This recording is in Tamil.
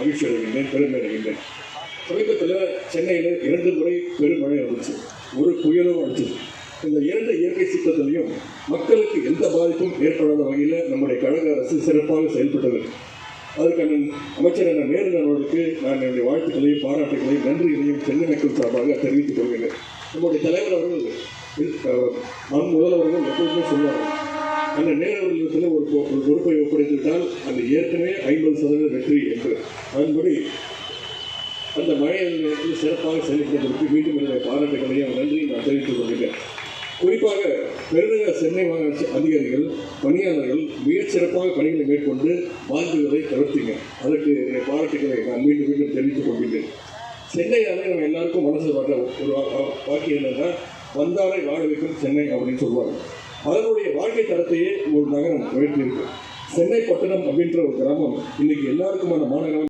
மகிழ்ச்சி அடைகின்றேன், பெருமை அடைகின்றேன். சமீபத்தில் சென்னையில் 2 முறை பெருமழை வந்துச்சு, ஒரு புயலும் அடிச்சது. இந்த 2 இயற்கை சீற்றத்திலையும் மக்களுக்கு எந்த பாதிப்பும் ஏற்படாத வகையில் நம்முடைய கழக அரசு சிறப்பாக செயல்பட்டது. அதற்கான அமைச்சர் நேரு அவர்களுக்கு நான் என்னுடைய வாழ்த்துக்களையும் பாராட்டுகளையும் நன்றிகளையும் சென்னை மக்கள் சார்பாக தெரிவித்துக் கொள்கிறேன். நம்முடைய தலைவர் அவர்கள் முதல்வர்கள் எப்பொழுதுமே சொல்வார்கள், அந்த நேரு அவர்களிடத்தில் ஒரு பொறுப்பை ஒப்படைத்துவிட்டால் அது ஏற்கனவே 50% வெற்றி என்று. அதன்படி அந்த மழை நேரத்தில் சிறப்பாக செயல்படுவதற்கு மீண்டும் என்னுடைய பாராட்டுகளையும் நன்றியும் நான் தெரிவித்துக் கொள்கிறேன். குறிப்பாக பெருநகர சென்னை மாநகராட்சி அதிகாரிகள், பணியாளர்கள் மிகச் சிறப்பாக பணிகளை மேற்கொண்டு பாதிப்புகளை தவிர்த்தீங்க. அதற்கு என்னுடைய பாராட்டுகளை நான் மீண்டும் மீண்டும் தெரிவித்துக் கொள்கிறேன். சென்னையாலே நம்ம எல்லாருக்கும் மனசு வர ஒரு வாக்கியம் என்னன்னா, வந்தாரை வாழ வைக்கும் சென்னை அப்படின்னு சொல்லுவாங்க. அதனுடைய வாழ்க்கை தரத்தையே ஒரு நகரம் உயர்த்தியிருக்கு. சென்னை பட்டணம் அப்படின்ற ஒரு கிராமம் இன்னைக்கு எல்லாருக்குமான மாநகரம்